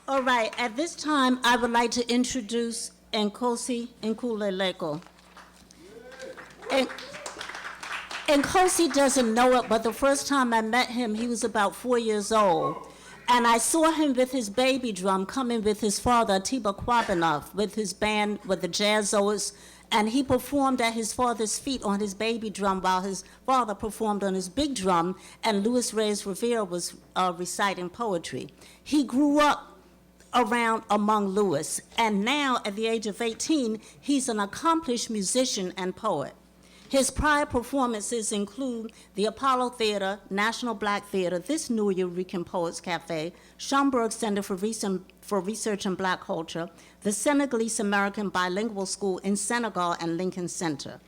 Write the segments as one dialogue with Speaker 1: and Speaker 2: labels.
Speaker 1: All right, at this time, I would like to introduce Nkosi Nkululeko. Nkosi doesn't know it, but the first time I met him, he was about 4 years old. And I saw him with his baby drum coming with his father, Atiba Kwabenough, with his band, with the Jazzoers, and he performed at his father's feet on his baby drum while his father performed on his big drum, and Luis Reyes Rivera was reciting poetry. He grew up around among Louis, and now at the age of 18, he's an accomplished musician and poet. His prior performances include the Apollo Theater, National Black Theater, this Nuyorican Poets Café, Schomburg Center for Research in Black Culture, the Senegalese American Bilingual School in Senegal, and Lincoln Center.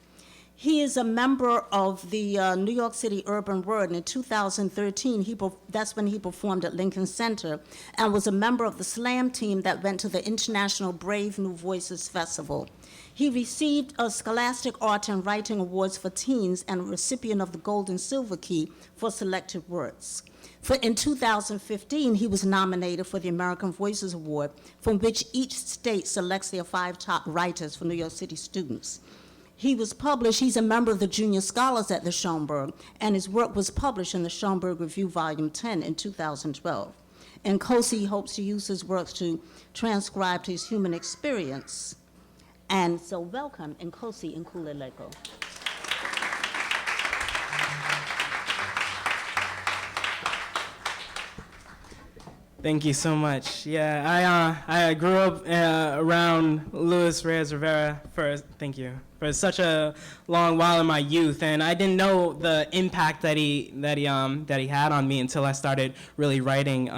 Speaker 1: He is a member of the New York City Urban Word, and in 2013, that's when he performed at Lincoln Center, and was a member of the slam team that went to the International Brave New Voices Festival. He received a Scholastic Art and Writing Awards for teens and a recipient of the Gold and Silver Key for selected works. In 2015, he was nominated for the American Voices Award, from which each state selects their 5 top writers for New York City students. He's a member of the Junior Scholars at the Schomburg, and his work was published in the Schomburg Review, Volume 10 in 2012. And Nkosi hopes to use his works to transcribe his human experience. And so welcome, Nkosi Nkululeko.
Speaker 2: Thank you so much. Yeah, I grew up around Luis Reyes Rivera for such a long while in my youth, and I didn't know the impact that he had on me until I started really writing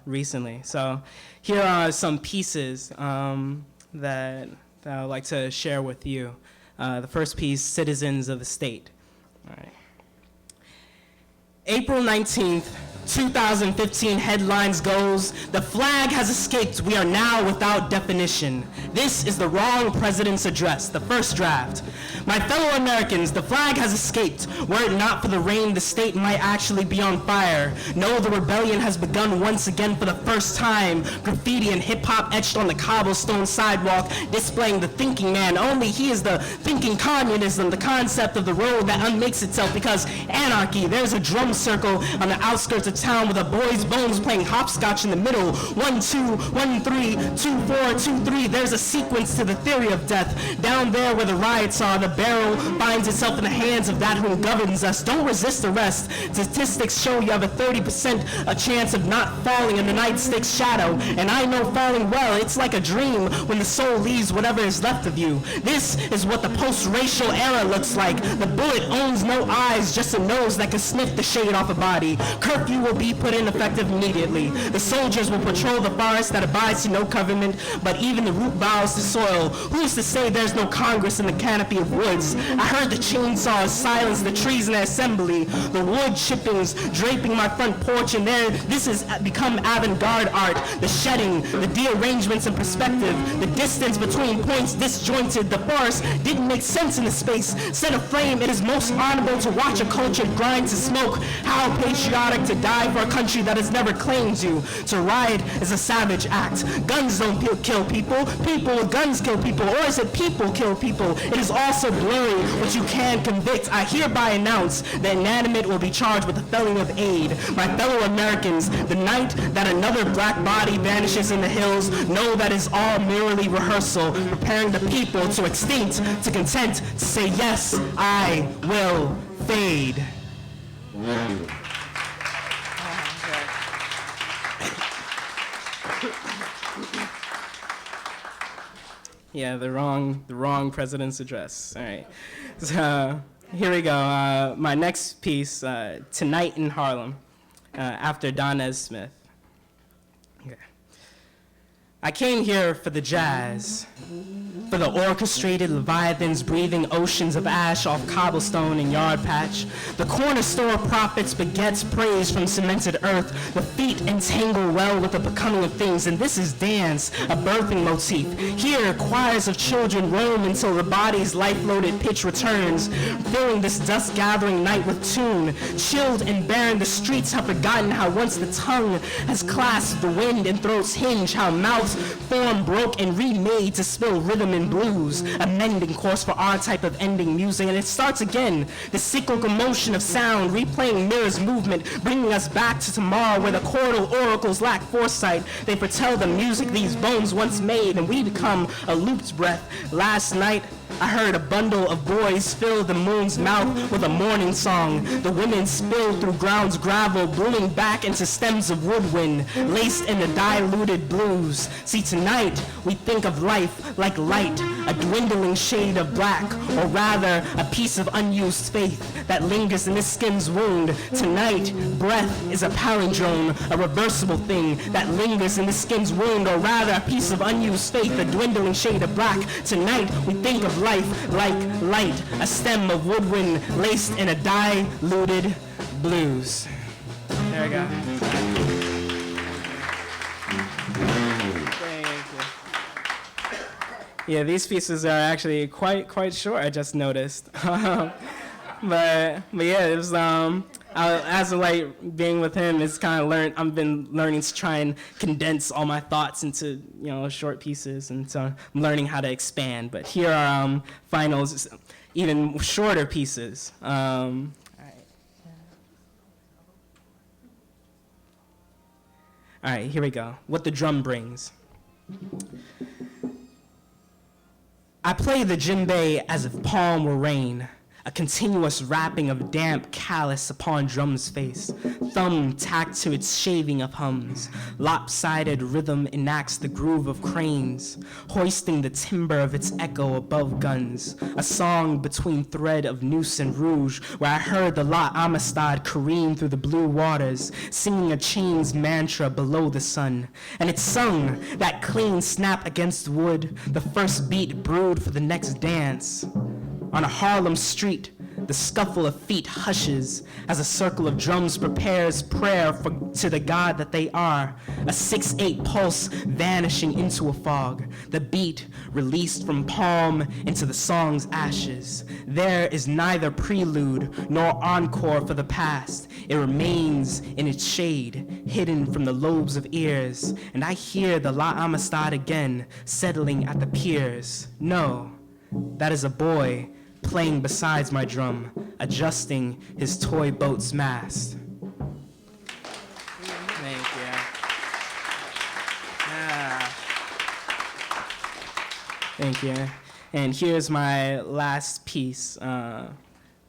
Speaker 2: recently. So here are some pieces that I would like to share with you. The first piece, Citizens of the State. All right. April 19th, 2015 headlines goes, "The flag has escaped, we are now without definition. This is the wrong president's address," the first draft. "My fellow Americans, the flag has escaped. Were it not for the rain, the state might actually be on fire. No, the rebellion has begun once again for the first time. Graffiti and hip-hop etched on the cobblestone sidewalk, displaying the thinking man. Only he is the thinking communism, the concept of the road that unmakes itself because anarchy. There's a drum circle on the outskirts of town with a boy's bones playing hopscotch in the middle. 1, 2, 1, 3, 2, 4, 2, 3. There's a sequence to the theory of death. Down there where the riots are, the barrel finds itself in the hands of that who governs us. Don't resist arrest. Statistics show you have a 30% chance of not falling in the nightstick's shadow. And I know falling well, it's like a dream when the soul leaves whatever is left of you. This is what the post-racial era looks like. The bullet owns no eyes, just a nose that can sniff the shade off a body. Curfew will be put in effective immediately. The soldiers will patrol the forest that abides to no government, but even the root bows to soil. Who's to say there's no Congress in the canopy of woods? I heard the chainsaws silence the trees in the assembly. The wood chippings draping my front porch, and there, this has become avant-garde art. The shedding, the dearrangements in perspective, the distance between points disjointed. The forest didn't make sense in the space. Set aflame, it is most honorable to watch a culture grind to smoke. How patriotic to die for a country that has never claimed you. To riot is a savage act. Guns don't kill people. People with guns kill people. Or is it people kill people? It is also blurry, but you can convict. I hereby announce that inanimate will be charged with the felony of aid. My fellow Americans, the night that another black body vanishes in the hills, know that is all merely rehearsal, preparing the people to extinct, to content, to say yes, I will fade. Yeah, the wrong president's address. All right, so here we go. My next piece, Tonight in Harlem, after Donez Smith. Okay. I came here for the jazz, For the orchestrated leviathans breathing oceans of ash off cobblestone and yard patch. The corner store of prophets begets praise from cemented earth. The feet entangle well with the becoming of things, and this is dance, a birthing motif. Here, choirs of children roam until the body's life-loaded pitch returns, filling this dust-gathering night with tune. Chilled and barren, the streets have forgotten how once the tongue has clasped the wind and throat's hinge, how mouths form broke and remade to spill rhythm and blues, a mending course for our type of ending music. And it starts again, the cyclical motion of sound, replaying mirrors movement, bringing us back to tomorrow where the chordal oracles lack foresight. They foretell the music these bones once made, and we become a looped breath. Last night, I heard a bundle of boys fill the moon's mouth with a morning song. The women spilled through ground's gravel, blooming back into stems of woodwind, laced in the diluted blues. See, tonight, we think of life like light, a dwindling shade of black, or rather, a piece of unused faith that lingers in this skin's wound. Tonight, breath is a palindrome, a reversible thing that lingers in this skin's wound, or rather, a piece of unused faith, a dwindling shade of black. Tonight, we think of life like light, a stem of woodwind laced in a diluted blues. There we go. Thank you. Yeah, these pieces are actually quite short, I just noticed. but yeah, it was as of like being with him, it's kind of I've been learning to try and condense all my thoughts into short pieces, and so I'm learning how to expand. But here are finals, even shorter pieces. All right, here we go. What the drum brings. I play the djembe as if palm were rain, a continuous wrapping of damp callus upon drum's face, thumb tacked to its shaving of hums. Lopsided rhythm enacts the groove of cranes, hoisting the timbre of its echo above guns. A song between thread of noose and rouge, where I heard the La Amistad careen through the blue waters, singing a chain's mantra below the sun. And it sung that clean snap against wood, the first beat brewed for the next dance. On a Harlem street, the scuffle of feet hushes as a circle of drums prepares prayer to the God that they are. A 6/8 pulse vanishing into a fog. The beat released from palm into the song's ashes. There is neither prelude nor encore for the past. It remains in its shade, hidden from the lobes of ears. And I hear the La Amistad again, settling at the piers. No, that is a boy playing beside my drum, adjusting his toy boat's mast. Thank you. Thank you. And here's my last piece,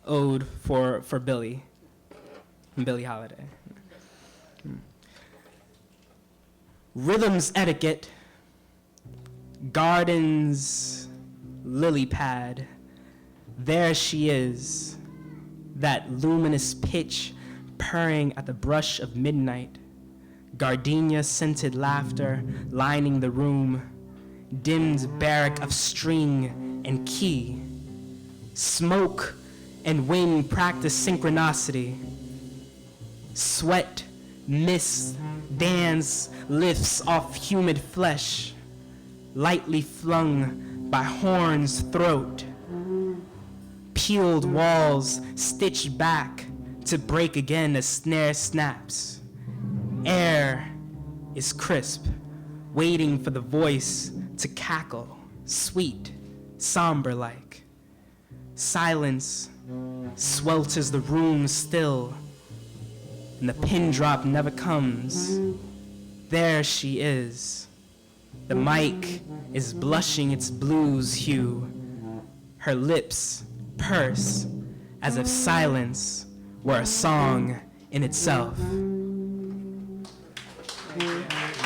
Speaker 2: ode for Billy Holiday. Rhythm's etiquette, garden's lily pad. There she is, that luminous pitch purring at the brush of midnight, gardenia-scented laughter lining the room, dimmed barrack of string and key, smoke and wind practice synchronicity, sweat, mist, dance lifts off humid flesh, lightly flung by horn's throat, peeled walls stitched back to break again as snare snaps. Air is crisp, waiting for the voice to cackle, sweet, somber-like. Silence swelters the room still, and the pin drop never comes. There she is. The mic is blushing its blues hue. Her lips purse as if silence were a song in itself. Thank you.